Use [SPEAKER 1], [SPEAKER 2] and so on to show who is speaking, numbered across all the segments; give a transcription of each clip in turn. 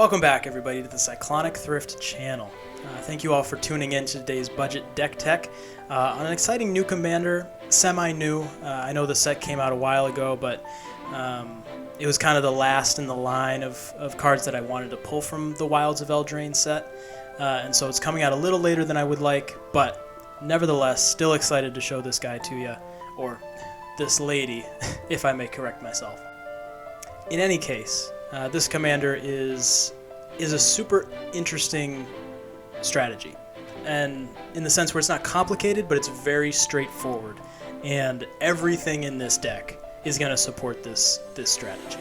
[SPEAKER 1] Welcome back, everybody, to the Cyclonic Thrift channel. Thank you all for tuning in to today's budget deck tech on an exciting new commander, semi-new. I know the set came out a while ago, but it was kind of the last in the line of cards that I wanted to pull from the Wilds of Eldraine set, and so it's coming out a little later than I would like, but nevertheless, still excited to show this guy to you, or this lady, if I may correct myself. In any case, this commander is a super interesting strategy, and in the sense where it's not complicated, but it's very straightforward, and everything in this deck is going to support this strategy.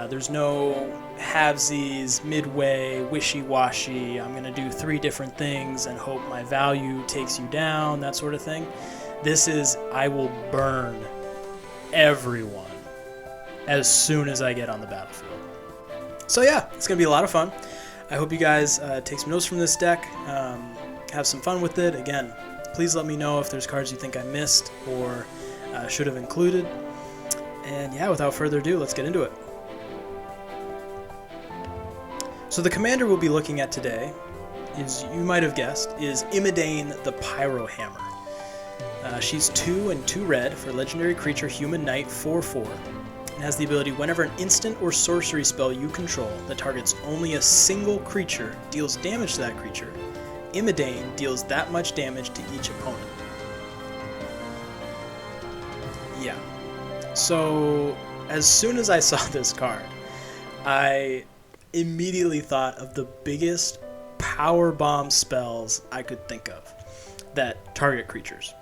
[SPEAKER 1] There's no halvesies, midway, wishy-washy, I'm going to do 3 different things and hope my value takes you down, that sort of thing. This is, I will burn everyone as soon as I get on the battlefield. So yeah, it's going to be a lot of fun. I hope you guys take some notes from this deck, have some fun with it. Again, please let me know if there's cards you think I missed or should have included. And yeah, without further ado, let's get into it. So the commander we'll be looking at today is, you might have guessed, is Imodane the Pyrohammer. She's 2 and 2 red for legendary creature human knight 4/4. And has the ability, whenever an instant or sorcery spell you control that targets only a single creature deals damage to that creature, Imodane deals that much damage to each opponent. Yeah. So, as soon as I saw this card, I immediately thought of the biggest power bomb spells I could think of that target creatures.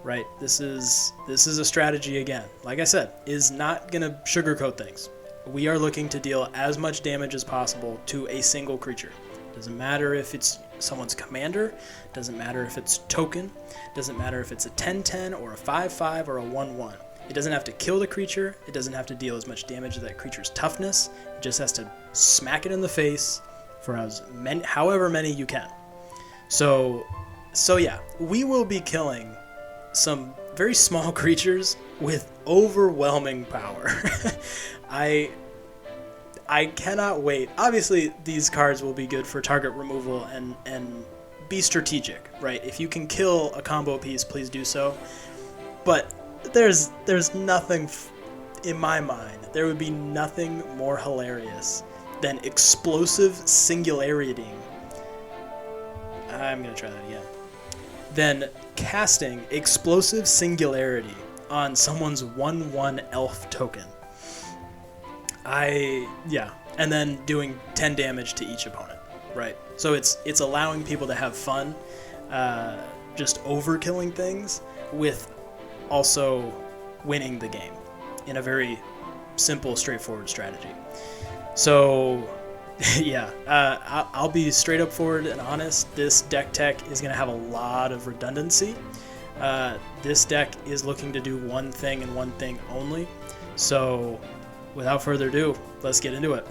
[SPEAKER 1] Right, this is a strategy, again, like I said, is not going to sugarcoat things. We are looking to deal as much damage as possible to a single creature. Doesn't matter if it's someone's commander, doesn't matter if it's token, doesn't matter if it's a 10/10 or a 5/5 or a 1/1. It doesn't have to kill the creature, it doesn't have to deal as much damage to that creature's toughness, it just has to smack it in the face for however many you can. So yeah, we will be killing some very small creatures with overwhelming power. I cannot wait. Obviously, these cards will be good for target removal and be strategic, right? If you can kill a combo piece, please do so. But there's nothing, in my mind, there would be nothing more hilarious than explosive singularity. I'm going to try that again. Then casting explosive singularity on someone's 1/1 elf token. And then doing 10 damage to each opponent, right? So it's allowing people to have fun, just overkilling things with also winning the game in a very simple, straightforward strategy. So yeah, I'll be straight up forward and honest. This deck tech is going to have a lot of redundancy. This deck is looking to do one thing and one thing only. So without further ado, let's get into it.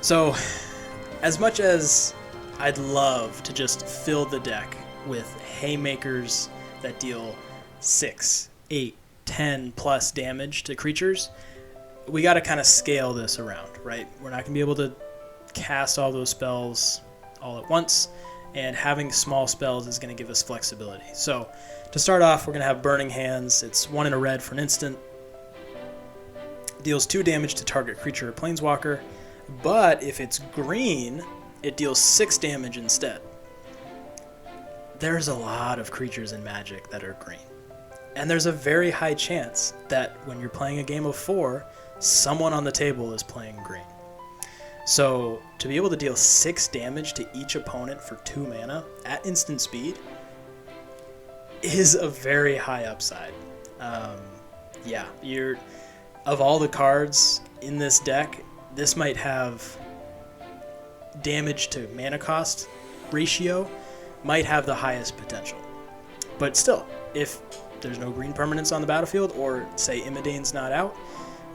[SPEAKER 1] So as much as I'd love to just fill the deck with haymakers that deal 6, 8, 10 plus damage to creatures, we got to kind of scale this around, right? We're not going to be able to cast all those spells all at once, and having small spells is going to give us flexibility. So to start off, we're going to have Burning Hands. It's 1 and a red for an instant. Deals 2 damage to target creature or planeswalker, but if it's green, it deals 6 damage instead. There's a lot of creatures in Magic that are green, and there's a very high chance that when you're playing a game of 4, someone on the table is playing green. So to be able to deal 6 damage to each opponent for 2 mana at instant speed is a very high upside. Yeah, of all the cards in this deck, this might have damage to mana cost ratio, might have the highest potential. But still, if there's no green permanents on the battlefield, or say Imodane's not out,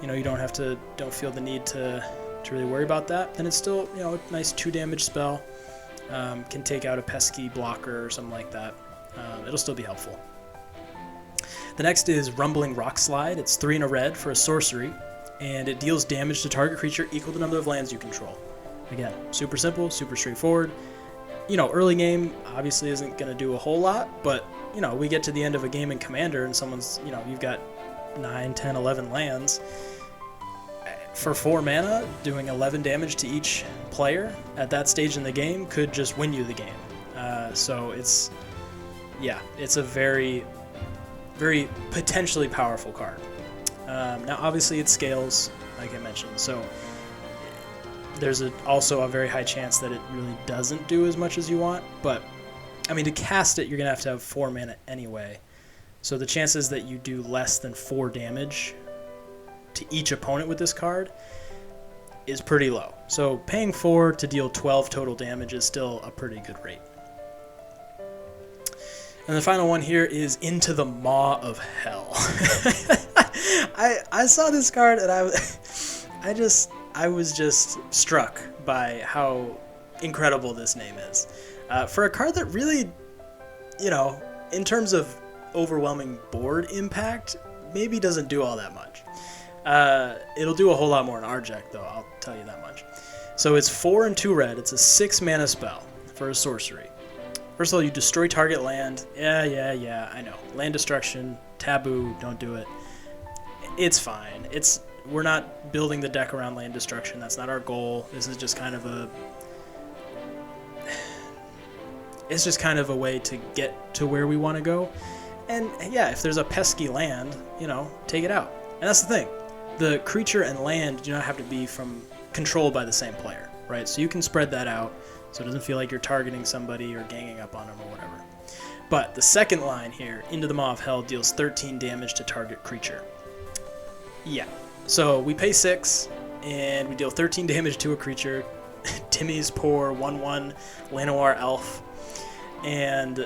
[SPEAKER 1] you don't feel the need to really worry about that, then it's still, a nice 2 damage spell. Can take out a pesky blocker or something like that. It'll still be helpful. The next is Rumbling Rock Slide. It's 3 and a red for a sorcery, and it deals damage to target creature equal to the number of lands you control. Again, super simple, super straightforward. You know, early game obviously isn't going to do a whole lot, but, you know, we get to the end of a game in Commander and someone's, you know, you've got 9, 10, 11 lands. For 4 mana, doing 11 damage to each player at that stage in the game could just win you the game. So it's a very, very potentially powerful card. Now, obviously, it scales, like I mentioned, so there's also a very high chance that it really doesn't do as much as you want, but, I mean, to cast it, you're going to have 4 mana anyway, so the chances that you do less than 4 damage to each opponent with this card is pretty low. So paying 4 to deal 12 total damage is still a pretty good rate. And the final one here is Into the Maw of Hell. I saw this card and I was just struck by how incredible this name is. For a card that really, you know, in terms of overwhelming board impact, maybe doesn't do all that much. It'll do a whole lot more in our deck, though, I'll tell you that much. So it's 4 and 2 red. It's a 6 mana spell for a sorcery. First of all, you destroy target land. Yeah, I know. Land destruction, taboo, don't do it. It's fine. We're not building the deck around land destruction. That's not our goal. This is just kind of a way to get to where we want to go. And yeah, if there's a pesky land, you know, take it out. And that's the thing. The creature and land do not have to be controlled by the same player, right? So you can spread that out so it doesn't feel like you're targeting somebody or ganging up on them or whatever. But the second line here, Into the Maw of Hell, deals 13 damage to target creature. Yeah. So we pay 6, and we deal 13 damage to a creature. Timmy's poor 1/1 Llanowar elf. And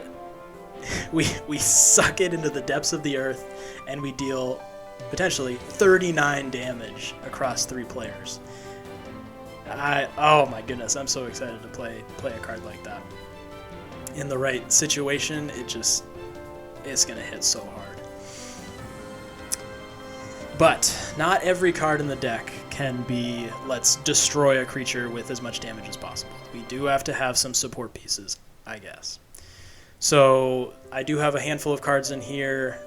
[SPEAKER 1] we suck it into the depths of the earth, and we deal potentially 39 damage across 3 players. Oh my goodness, I'm so excited to play a card like that. In the right situation, it's gonna hit so hard. But not every card in the deck can be, let's destroy a creature with as much damage as possible. We do have to have some support pieces, I guess. So I do have a handful of cards in here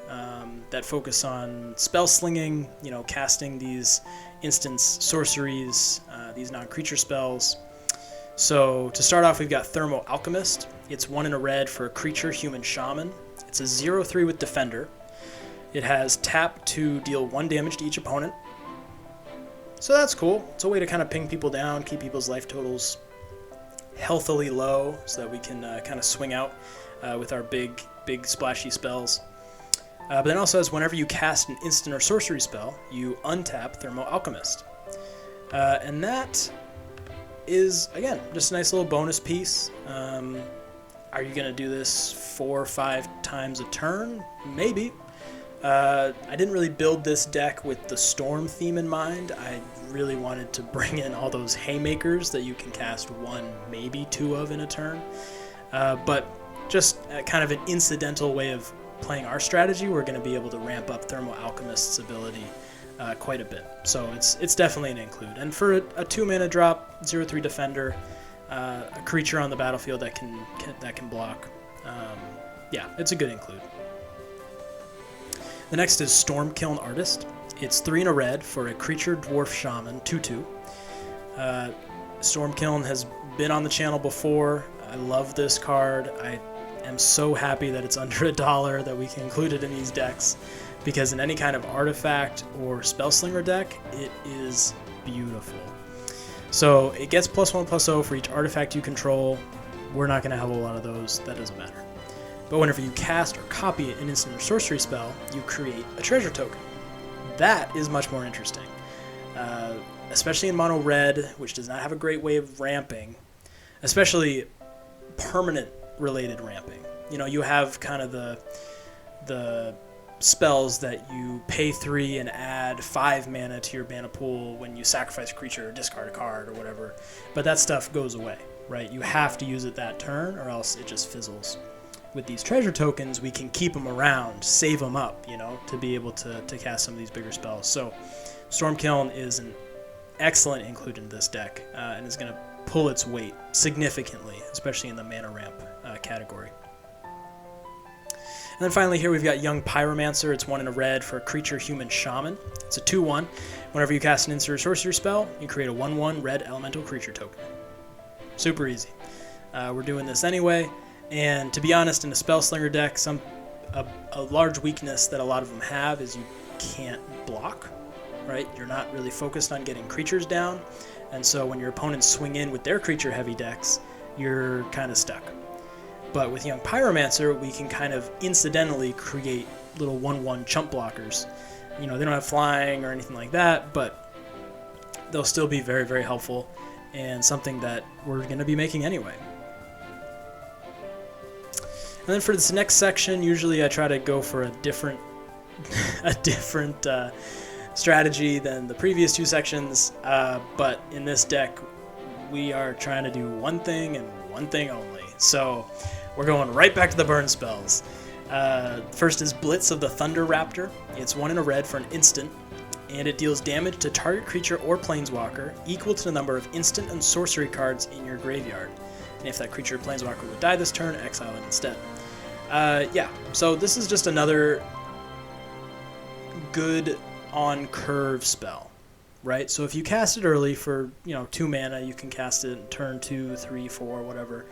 [SPEAKER 1] that focus on spell slinging, you know, casting these instance sorceries, these non-creature spells. So to start off, we've got Thermo Alchemist. It's 1 and a red for a creature human shaman. It's a 0/3 with Defender. It has tap to deal 1 damage to each opponent. So that's cool. It's a way to kind of ping people down, keep people's life totals healthily low so that we can kind of swing out with our big splashy spells. But then also has whenever you cast an instant or sorcery spell, you untap Thermo Alchemist. And that is, again, just a nice little bonus piece. Are you going to do this 4 or 5 times a turn? Maybe. I didn't really build this deck with the Storm theme in mind. I really wanted to bring in all those haymakers that you can cast 1, maybe 2 of in a turn. But just kind of an incidental way of playing our strategy, we're going to be able to ramp up Thermo Alchemist's ability quite a bit. So it's definitely an include. And for a 2 mana drop, 0/3 Defender, a creature on the battlefield that can block, yeah, it's a good include. The next is Stormkiln Artist. It's 3 and a red for a creature dwarf shaman, 2/2. Stormkiln has been on the channel before. I love this card. I am so happy that it's under $1, that we can include it in these decks, because in any kind of artifact or spellslinger deck, it is beautiful. So it gets +1/+0 for each artifact you control. We're not going to have a lot of those. That doesn't matter. But whenever you cast or copy an instant or sorcery spell, you create a treasure token. That is much more interesting, especially in mono red, which does not have a great way of ramping, especially permanent related ramping. You know, you have kind of the spells that you pay 3 and add 5 mana to your mana pool when you sacrifice a creature or discard a card or whatever, but that stuff goes away, right? You have to use it that turn or else it just fizzles. With these treasure tokens, we can keep them around, save them up, you know, to be able to cast some of these bigger spells. So Stormkiln is an excellent include in this deck, and is going to pull its weight significantly, especially in the mana ramp category. And then finally here we've got Young Pyromancer. It's 1 and a red for a creature human shaman. It's a 2/1. Whenever you cast an instant or sorcery spell, you create a 1/1 red elemental creature token. Super easy. We're doing this anyway, and to be honest, in a Spellslinger deck, a large weakness that a lot of them have is you can't block, right? You're not really focused on getting creatures down, and so when your opponents swing in with their creature heavy decks, you're kind of stuck. But with Young Pyromancer, we can kind of incidentally create little 1/1 chump blockers. You know, they don't have flying or anything like that, but they'll still be very, very helpful, and something that we're going to be making anyway. And then for this next section, usually I try to go for a different strategy than the previous 2 sections, but in this deck, we are trying to do one thing and one thing only. So we're going right back to the burn spells. First is Blitz of the Thunder Raptor. It's 1 and a red for an instant, and it deals damage to target creature or planeswalker equal to the number of instant and sorcery cards in your graveyard. And if that creature or planeswalker would die this turn, exile it instead. Yeah, so this is just another good on-curve spell, right? So if you cast it early for, 2 mana, you can cast it in turn 2, 3, 4, whatever.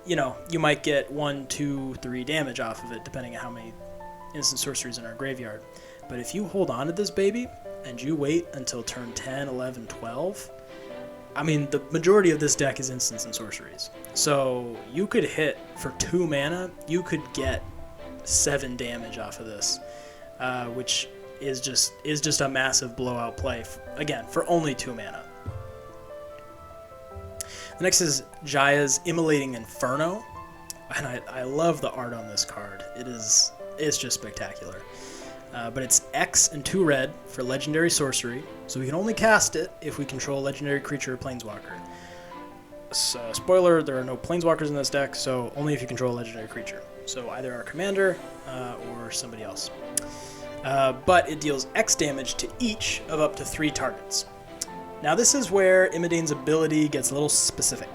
[SPEAKER 1] You might get 1, 2, 3 damage off of it, depending on how many instant sorceries in our graveyard. But if you hold on to this baby, and you wait until turn 10, 11, 12, I mean, the majority of this deck is instants and sorceries. So you could hit for 2 mana, you could get 7 damage off of this, which is just a massive blowout play, again, for only 2 mana. The next is Jaya's Immolating Inferno, and I love the art on this card. It's just spectacular. But it's X and 2 red for legendary sorcery, so we can only cast it if we control a legendary creature or planeswalker. Spoiler, there are no planeswalkers in this deck, so only if you control a legendary creature. So either our commander or somebody else. But it deals X damage to each of up to 3 targets. Now this is where Imodane's ability gets a little specific,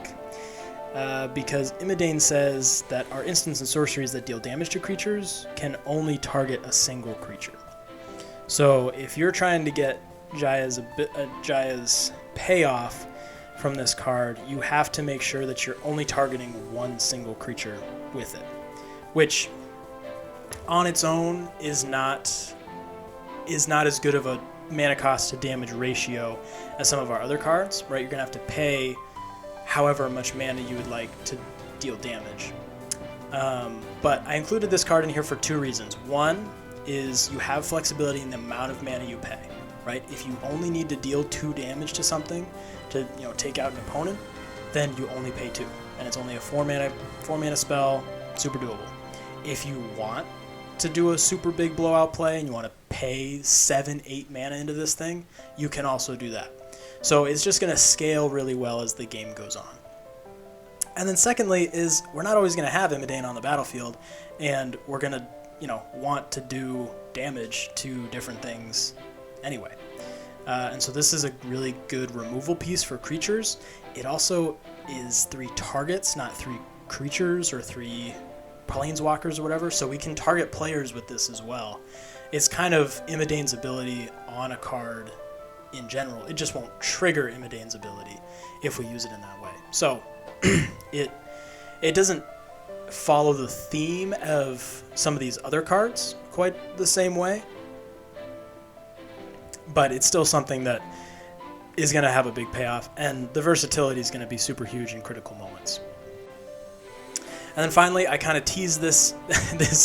[SPEAKER 1] because Imodane says that our instants and sorceries that deal damage to creatures can only target a single creature. So if you're trying to get Jaya's payoff from this card, you have to make sure that you're only targeting one single creature with it, which on its own is not as good of a mana cost to damage ratio as some of our other cards, right? You're gonna have to pay however much mana you would like to deal damage. But I included this card in here for 2 reasons. One is you have flexibility in the amount of mana you pay, right? If you only need to deal 2 damage to something to take out an opponent, then you only pay 2, and it's only a 4 mana spell, super doable. If you want to do a super big blowout play and you want to pay 7, 8 mana into this thing, you can also do that. So it's just going to scale really well as the game goes on. And then secondly is we're not always going to have Imodane on the battlefield, and we're going to want to do damage to different things anyway. And so this is a really good removal piece for creatures. It also is 3 targets, not 3 creatures or 3 planeswalkers or whatever, so we can target players with this as well. It's kind of Imodane's ability on a card in general. It just won't trigger Imodane's ability if we use it in that way. So it doesn't follow the theme of some of these other cards quite the same way, but it's still something that is going to have a big payoff, and the versatility is going to be super huge in critical moments. And then finally, I kind of teased this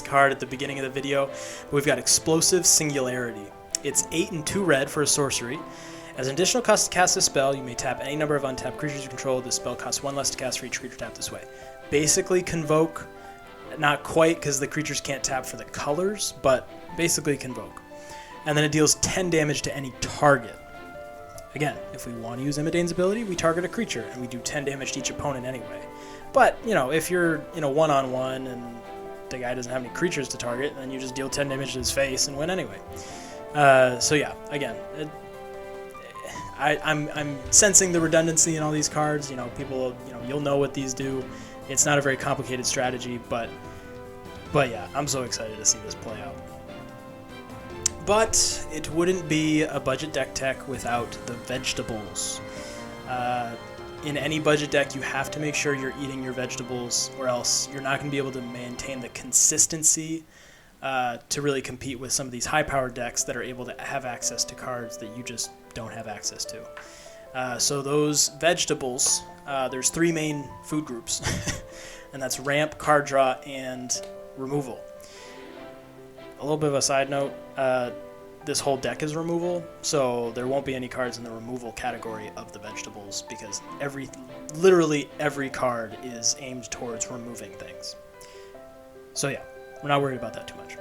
[SPEAKER 1] card at the beginning of the video. We've got Explosive Singularity. It's 8 and 2 red for a sorcery. As an additional cost to cast this spell, you may tap any number of untapped creatures you control. This spell costs 1 less to cast for each creature tapped this way. Basically Convoke, not quite because the creatures can't tap for the colors, but basically Convoke. And then it deals 10 damage to any target. Again, if we want to use Imodane's ability, we target a creature, and we do 10 damage to each opponent anyway. But, if you're, one-on-one and the guy doesn't have any creatures to target, then you just deal 10 damage to his face and win anyway. So yeah, again, I'm sensing the redundancy in all these cards. People, you'll know what these do. It's not a very complicated strategy, but yeah, I'm so excited to see this play out. But it wouldn't be a budget deck tech without the vegetables. In any budget deck, you have to make sure you're eating your vegetables, or else you're not going to be able to maintain the consistency to really compete with some of these high-powered decks that are able to have access to cards that you just don't have access to. So those vegetables, there's 3 main food groups, and that's ramp, card draw, and removal. A little bit of a side note, this whole deck is removal, so there won't be any cards in the removal category of the vegetables, because literally every card is aimed towards removing things. So yeah, we're not worried about that too much.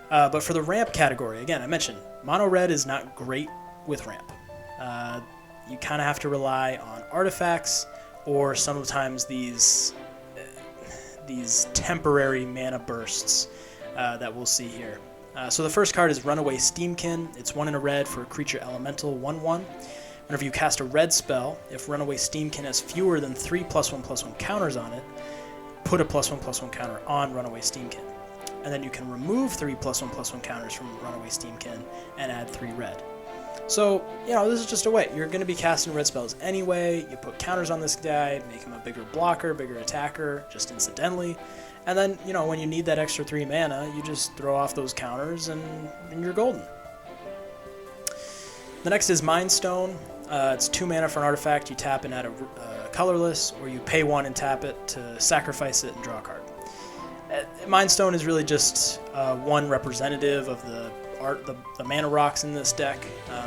[SPEAKER 1] But for the ramp category, again, I mentioned mono red is not great with ramp. You kind of have to rely on artifacts, or sometimes these temporary mana bursts that we'll see here. So the first card is Runaway Steamkin. It's 1 in a red for a creature elemental 1/1. Whenever you cast a red spell, if Runaway Steamkin has fewer than 3 +1/+1 counters on it, put a +1/+1 counter on Runaway Steamkin. And then you can remove 3 +1/+1 counters from Runaway Steamkin and add 3 red. So, this is just a way. You're going to be casting red spells anyway. You put counters on this guy, make him a bigger blocker, bigger attacker, just incidentally. And then, when you need that extra 3 mana, you just throw off those counters and you're golden. The next is Mind Stone. It's 2 mana for an artifact. You tap and add a colorless, or you pay 1 and tap it to sacrifice it and draw a card. Mind Stone is really just one representative of the mana rocks in this deck.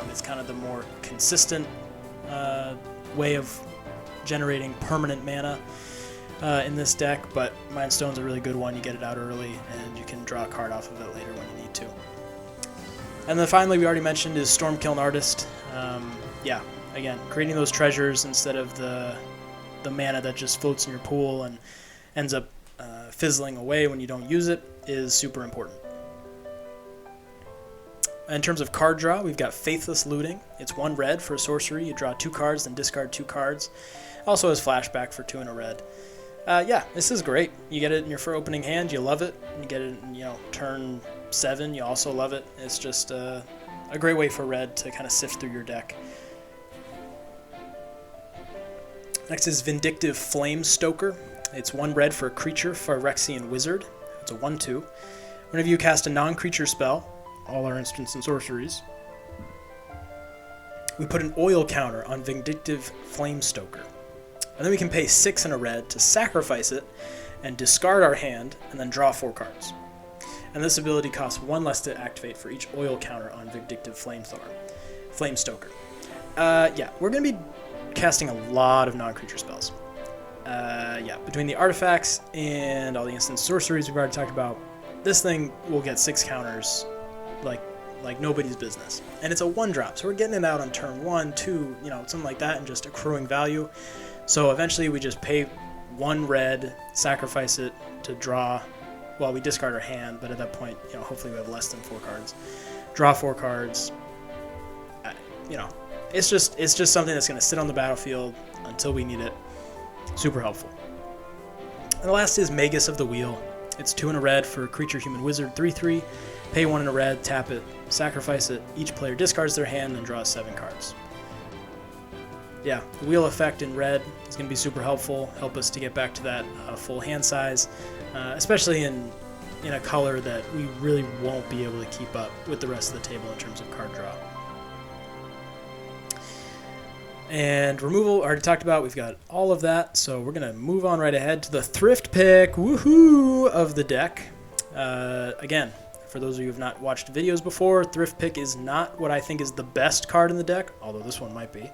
[SPEAKER 1] It's kind of the more consistent way of generating permanent mana in this deck, but Mind Stone's a really good one. You get it out early, and you can draw a card off of it later when you need to. And then finally, we already mentioned, is Stormkiln Artist. Yeah, again, creating those treasures instead of the mana that just floats in your pool and ends up fizzling away when you don't use it is super important. In terms of card draw, we've got Faithless Looting. It's 1 red for a sorcery. You draw 2 cards, then discard 2 cards. Also has flashback for 2 in a red. Yeah, this is great. You get it in your opening hand, you love it. You get it in, turn 7, you also love it. It's just a great way for red to kind of sift through your deck. Next is Vindictive Flame Stoker. It's 1 red for a creature, Phyrexian Wizard. It's a 1/2. Whenever you cast a non-creature spell, all our instants and sorceries, we put an oil counter on Vindictive Flame Stoker. And then we can pay 6 in a red to sacrifice it and discard our hand, and then draw 4 cards. And this ability costs 1 less to activate for each oil counter on Vindictive Flame Stoker. Yeah, we're going to be casting a lot of non-creature spells. Yeah, between the artifacts and all the instant sorceries we've already talked about, this thing will get 6 counters like nobody's business. And it's a 1-drop, so we're getting it out on turn 1, 2, something like that, and just accruing value. So eventually we just pay 1 red, sacrifice it to draw. Well, we discard our hand, but at that point, hopefully we have less than 4 cards. Draw 4 cards. It's just something that's going to sit on the battlefield until we need it. Super helpful. And the last is Magus of the Wheel. It's 2 in a red for Creature Human Wizard 3/3. Pay 1 in a red, tap it, sacrifice it. Each player discards their hand and draws 7 cards. Yeah, the wheel effect in red is going to be super helpful. Help us to get back to that full hand size, especially in a color that we really won't be able to keep up with the rest of the table in terms of card draw. And removal, already talked about. We've got all of that, so we're going to move on right ahead to the Thrift pick, woohoo, of the deck. Again, for those of you who have not watched videos before, Thrift pick is not what I think is the best card in the deck, although this one might be.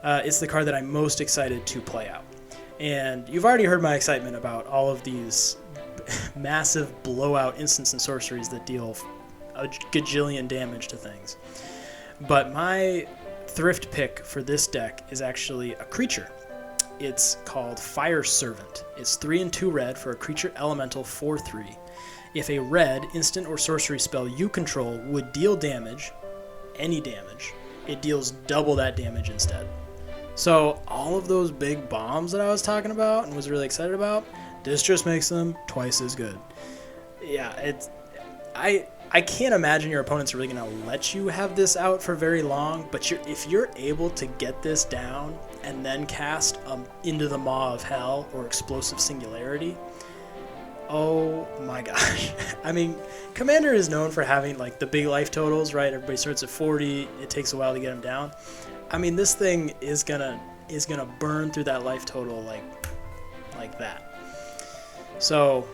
[SPEAKER 1] It's the card that I'm most excited to play out. And you've already heard my excitement about all of these massive blowout instants and sorceries that deal a gajillion damage to things. But my Thrift pick for this deck is actually a creature. It's called Fire Servant. It's 3 and 2 red for a creature elemental 4/3. If a red instant or sorcery spell you control would deal damage, any damage, it deals double that damage instead. So all of those big bombs that I was talking about and was really excited about, this just makes them twice as good. Yeah, I can't imagine your opponents are really going to let you have this out for very long, but if you're able to get this down and then cast Into the Maw of Hell or Explosive Singularity, oh my gosh. I mean, Commander is known for having like the big life totals, right? Everybody starts at 40, it takes a while to get them down. I mean, this thing is gonna burn through that life total like that. So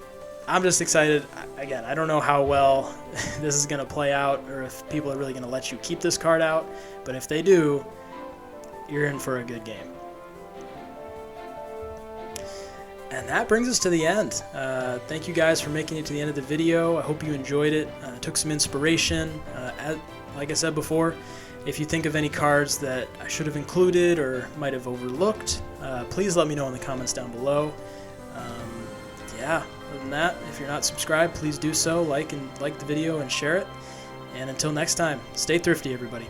[SPEAKER 1] I'm just excited. Again, I don't know how well this is going to play out or if people are really going to let you keep this card out, but if they do, you're in for a good game. And that brings us to the end. Thank you guys for making it to the end of the video. I hope you enjoyed it. Took some inspiration. Like I said before, if you think of any cards that I should have included or might have overlooked, please let me know in the comments down below. Yeah, other than that, if you're not subscribed, please do so. Like the video and share it. And until next time, stay thrifty, everybody.